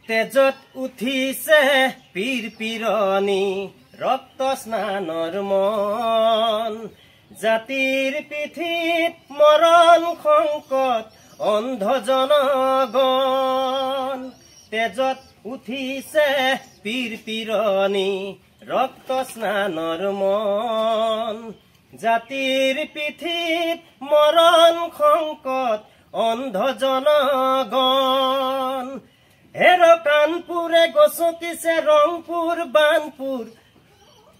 তেজত উঠিছে পীর পীরনি রক্ত স্নানর মন জাতির পিঠিত মরণ সংকট অন্ধ জনগণ তেজত উঠিছে পীর পীরনি রক্ত স্নানর মন জাতির পিঠিত মরণ সংকট অন্ধ জনগণ হের কানপুরে গছকিছে রংপুর বানপুর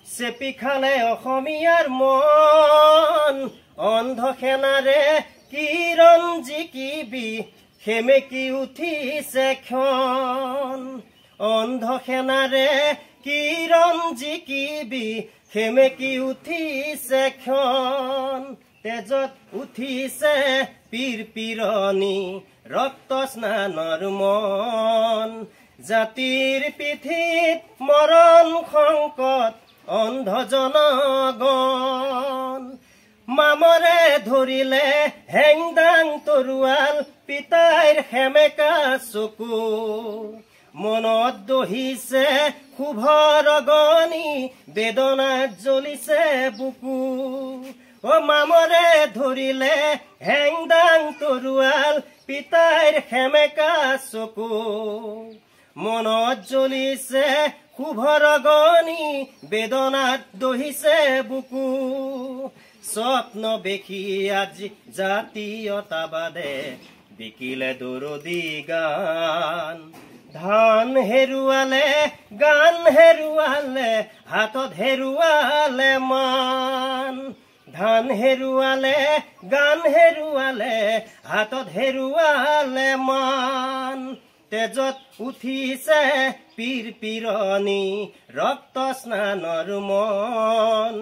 চেপি খালে অসমীয়াৰ মন অন্ধ সেনাৰে কিৰণ জিকিবি সেমেকি উঠিছে ক্ষণ অন্ধ সেনাৰে কিৰণ জিকিবি সেমেকি উঠিছে ক্ষণ তেজত উঠিছে পীর পীরনি রক্ত স্নানর মন জাতির পিঠিত মরণ সংকট অন্ধ জনগণ মামরে ধরিলে হেংদাং তরুয়াল পিতাইৰ সেমেকা চকু মনত দহিছে শুভৰ গনি বেদনাত জ্বলিছে বুকু ও মামৰে ধৰিলে হেংদাং তৰুয়াল পিতাইৰ সেমেকা চকু মনত জ্বলিছে শুভৰ গনি বেদনাত দহিছে বুকু স্বপ্ন দেখি আজি জাতীয়তাবাদে বিকিলে দৰদী গান ধান হেৰুৱালে গান হেৰুৱালে হাতত হেৰুৱালে মান ধান হেৰুৱালে গান হেৰুৱালে হাতত হেৰুৱালে মান তেজত উঠিছে পীৰ পীৰনি ৰক্ত স্নানৰ মন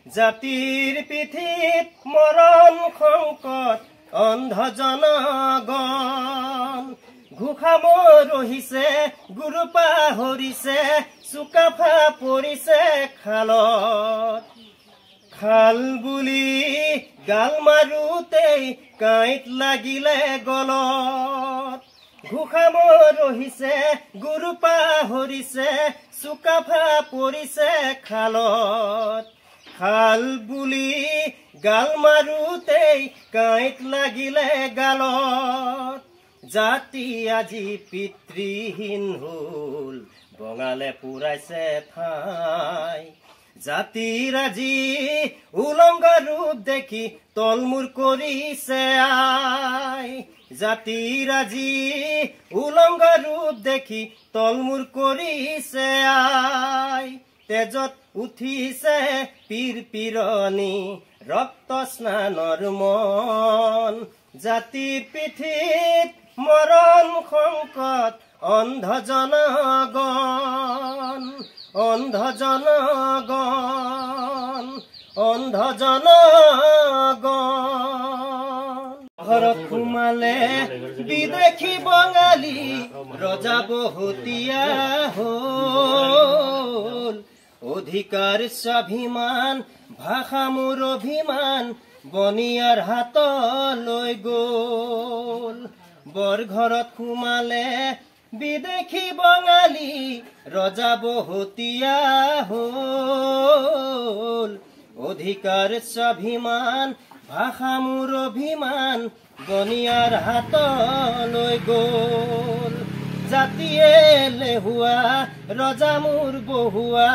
জাতিৰ পিঠিত মৰণ সংকট অন্ধ জনগণ ঘোষাব ৰহিছে গুৰু পাহৰিছে চুকাফা পৰিছে খালত খাল বুলি গাল মাৰোতেই কাঁইট লাগিলে গলত ঘোষাব ৰহিছে গুৰু পাহৰিছে চুকাফা পৰিছে খালত খাল বুলি গাল মাৰোতেই কাঁইট লাগিলে গালত জাতি আজি পিতৃহীন হল বঙালে পুৰাইছে ঠাই জাতিৰ আজি উলংগ ৰূপ দেখি তলমূৰ কৰিছে আই জাতিৰ আজি উলংগ ৰূপ দেখি তলমূৰ কৰিছে আই তেজত উঠিছে পীৰ পীৰনি ৰক্ত স্নানৰ মন জাতিৰ পিঠিত মৰণ সংকট অন্ধ জনগণ অন্ধ জনগণ অন্ধ জনগণ ঘৰত সোমালে বিদেশী বঙালী ৰজা বহুতীয়া হল অধিকাৰ স্বাভিমান ভাষা মোৰ অভিমান বনিয়াৰ হাতলৈ গল বৰ ঘৰত সোমালে বিদেশী বঙালী ৰজা বহুতীয়া হল অধিকাৰ স্বাভিমান ভাষা মোৰ অভিমান বনিয়াৰ হাতলৈ গল জাতিয়ে লেহুৱা ৰজা মোৰ বহুৱা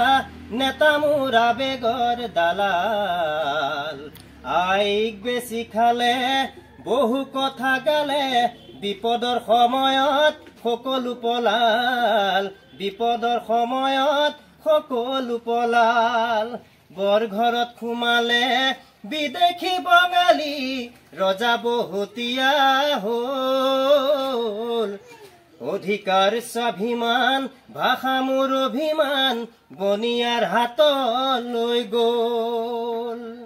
নেতা মোৰ আবেগৰ দালাল আইক বেছি খালে বহু কথা গালে বিপদৰ সময়ত সকলো পলাল বিপদৰ সময়ত সকলো পলাল বৰ ঘৰত সোমালে বিদেশী বঙালী ৰজা বহুতীয়া হল অধিকাৰ স্বাভিমান ভাষা মোৰ অভিমান বনিয়াৰ হাতলৈ গল